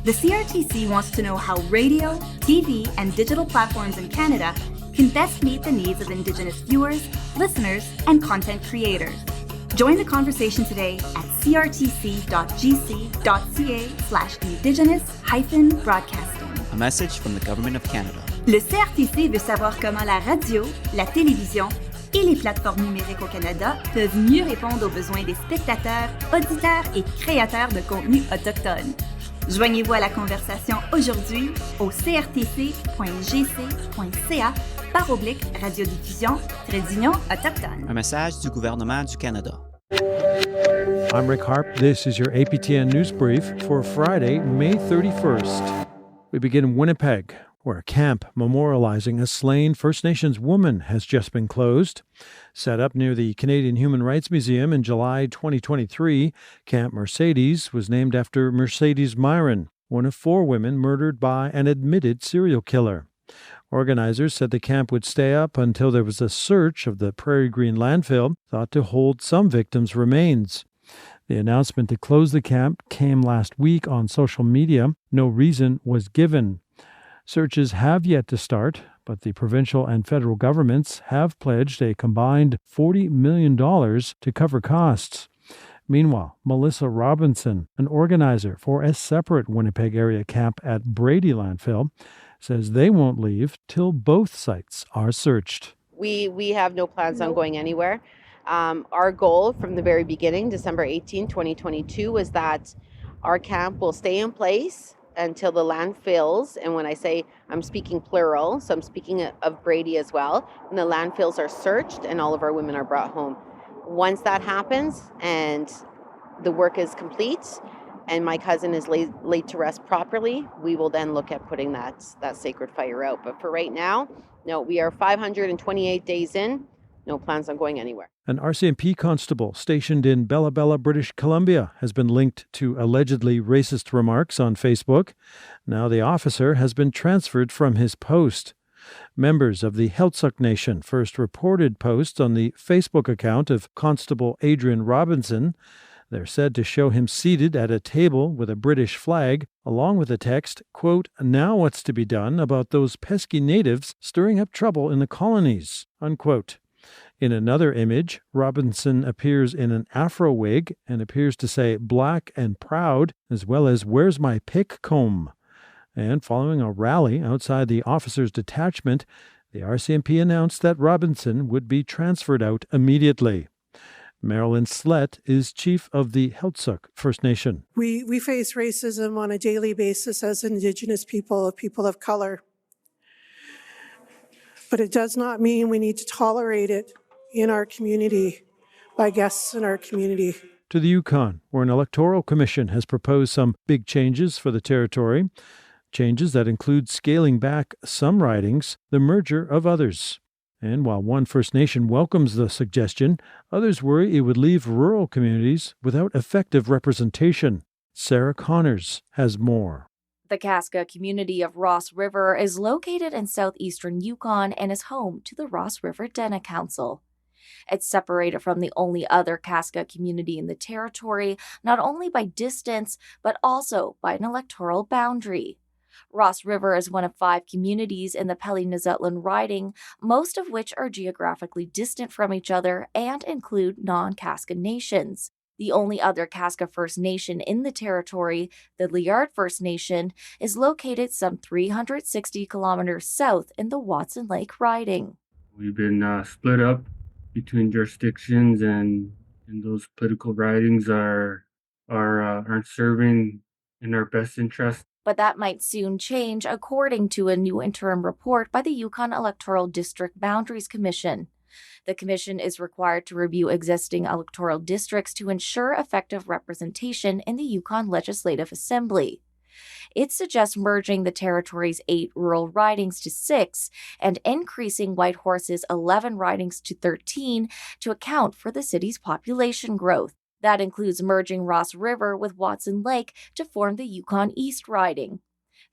The CRTC wants to know how radio, TV, and digital platforms in Canada can best meet the needs of Indigenous viewers, listeners, and content creators. Join the conversation today at crtc.gc.ca/indigenous-broadcasting. A message from the Government of Canada. Le CRTC veut savoir comment la radio, la télévision et les plateformes numériques au Canada peuvent mieux répondre aux besoins des spectateurs, auditeurs et créateurs de contenu autochtones. Joignez-vous à la conversation aujourd'hui au crtc.gc.ca/radiodiffusion-union autochtone. Un message du gouvernement du Canada. I'm Rick Harp. This is your APTN News Brief for Friday, May 31st. We begin in Winnipeg, where a camp memorializing a slain First Nations woman has just been closed. Set up near the Canadian Human Rights Museum in July 2023, Camp Marcedes was named after Marcedes Myran, one of 4 women murdered by an admitted serial killer. Organizers said the camp would stay up until there was a search of the Prairie Green landfill, thought to hold some victims' remains. The announcement to close the camp came last week on social media. No reason was given. Searches have yet to start, but the provincial and federal governments have pledged a combined $40 million to cover costs. Meanwhile, Melissa Robinson, an organizer for a separate Winnipeg area camp at Brady Landfill, says they won't leave till both sites are searched. We have no plans on going anywhere. Our goal from the very beginning, December 18, 2022, was that our camp will stay in place until the landfills, and when I say I'm speaking plural, so I'm speaking of Brady as well, when the landfills are searched and all of our women are brought home. Once that happens and the work is complete and my cousin is laid to rest properly, we will then look at putting that sacred fire out. But for right now, no, we are 528 days in, no plans on going anywhere. An RCMP constable stationed in Bella Bella, British Columbia, has been linked to allegedly racist remarks on Facebook. Now the officer has been transferred from his post. Members of the Heiltsuk Nation first reported posts on the Facebook account of Constable Adrian Robinson. They're said to show him seated at a table with a British flag, along with the text, quote, "Now what's to be done about those pesky natives stirring up trouble in the colonies," unquote. In another image, Robinson appears in an afro wig and appears to say "black and proud," as well as "Where's my pick comb?" And following a rally outside the officers' detachment, the RCMP announced that Robinson would be transferred out immediately. Marilyn Slett is chief of the Heiltsuk First Nation. We face racism on a daily basis as Indigenous people of color. But it does not mean we need to tolerate it in our community, by guests in our community. To the Yukon, where an electoral commission has proposed some big changes for the territory, changes that include scaling back some ridings, the merger of others. And while one First Nation welcomes the suggestion, others worry it would leave rural communities without effective representation. Sarah Connors has more. The Casca community of Ross River is located in southeastern Yukon and is home to the Ross River Dene Council. It's separated from the only other Casca community in the territory, not only by distance, but also by an electoral boundary. Ross River is one of 5 communities in the Pelly-Nuzutlan riding, most of which are geographically distant from each other and include non-Casca nations. The only other Casca First Nation in the territory, the Liard First Nation, is located some 360 kilometers south in the Watson Lake riding. We've been split up between jurisdictions, and those political ridings aren't serving in our best interest. But that might soon change, according to a new interim report by the Yukon Electoral District Boundaries Commission. The commission is required to review existing electoral districts to ensure effective representation in the Yukon Legislative Assembly. It suggests merging the territory's 8 rural ridings to 6 and increasing Whitehorse's 11 ridings to 13 to account for the city's population growth. That includes merging Ross River with Watson Lake to form the Yukon East riding.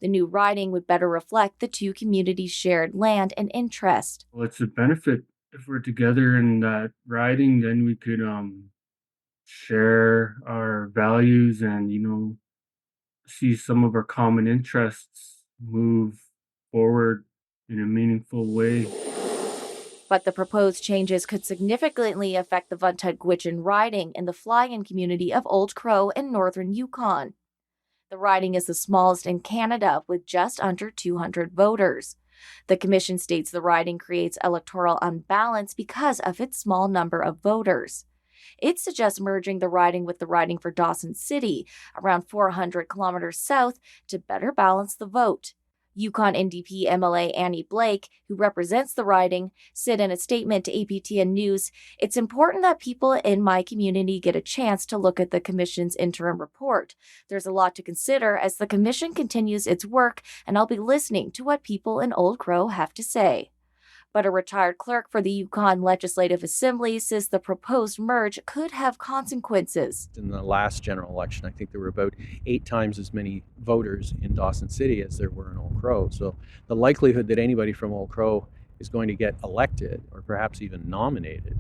The new riding would better reflect the 2 communities' shared land and interest. Well, it's a benefit. If we're together in that riding, then we could share our values and, see some of our common interests move forward in a meaningful way. But the proposed changes could significantly affect the Vuntut-Gwitchin riding in the fly-in community of Old Crow in northern Yukon. The riding is the smallest in Canada with just under 200 voters. The commission states the riding creates electoral unbalance because of its small number of voters. It suggests merging the riding with the riding for Dawson City, around 400 kilometers south, to better balance the vote. Yukon NDP MLA Annie Blake, who represents the riding, said in a statement to APTN News, "It's important that people in my community get a chance to look at the Commission's interim report. There's a lot to consider as the Commission continues its work, and I'll be listening to what people in Old Crow have to say." But a retired clerk for the Yukon Legislative Assembly says the proposed merge could have consequences. In the last general election, I think there were about 8 times as many voters in Dawson City as there were in Old Crow. So the likelihood that anybody from Old Crow is going to get elected or perhaps even nominated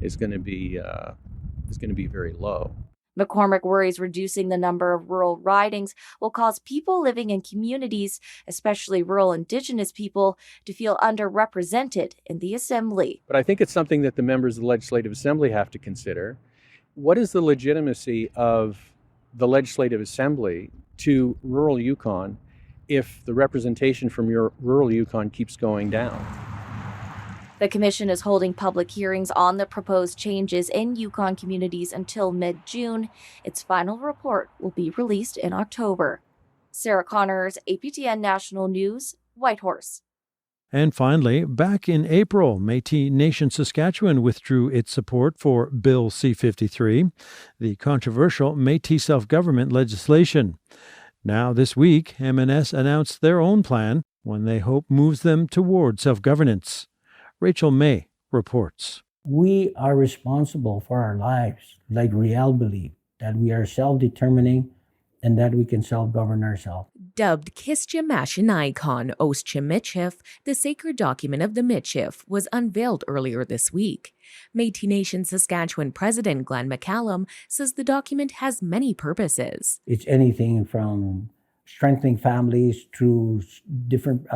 is going to be very low. McCormick worries reducing the number of rural ridings will cause people living in communities, especially rural Indigenous people, to feel underrepresented in the Assembly. But I think it's something that the members of the Legislative Assembly have to consider. What is the legitimacy of the Legislative Assembly to rural Yukon if the representation from your rural Yukon keeps going down? The Commission is holding public hearings on the proposed changes in Yukon communities until mid-June. Its final report will be released in October. Sarah Connors, APTN National News, Whitehorse. And finally, back in April, Métis Nation Saskatchewan withdrew its support for Bill C-53, the controversial Métis self-government legislation. Now, this week, MNS announced their own plan, one they hope moves them toward self-governance. Rachel May reports. We are responsible for our lives, like Riel believed, that we are self-determining and that we can self-govern ourselves. Dubbed Kistya Mashinaikan Ostcha Michif, the sacred document of the Michif was unveiled earlier this week. Métis Nation Saskatchewan President Glenn McCallum says the document has many purposes. It's anything from strengthening families through different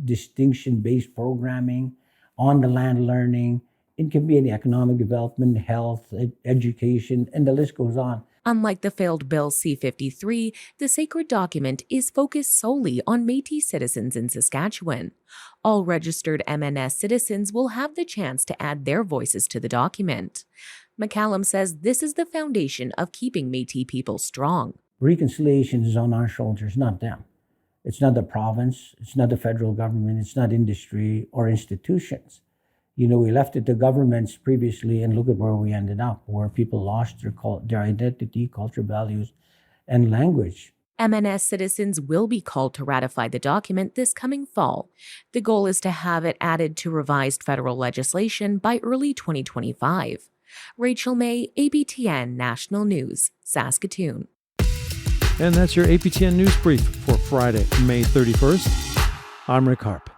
distinction-based programming, on-the-land learning. It can be any economic development, health, education, and the list goes on. Unlike the failed Bill C-53, the sacred document is focused solely on Métis citizens in Saskatchewan. All registered MNS citizens will have the chance to add their voices to the document. McCallum says this is the foundation of keeping Métis people strong. Reconciliation is on our shoulders, not them. It's not the province, it's not the federal government, it's not industry or institutions. You know, we left it to governments previously, and look at where we ended up, where people lost their identity, culture, values, and language. MNS citizens will be called to ratify the document this coming fall. The goal is to have it added to revised federal legislation by early 2025. Rachel May, APTN National News, Saskatoon. And that's your APTN News Brief for Friday, May 31st. I'm Rick Harp.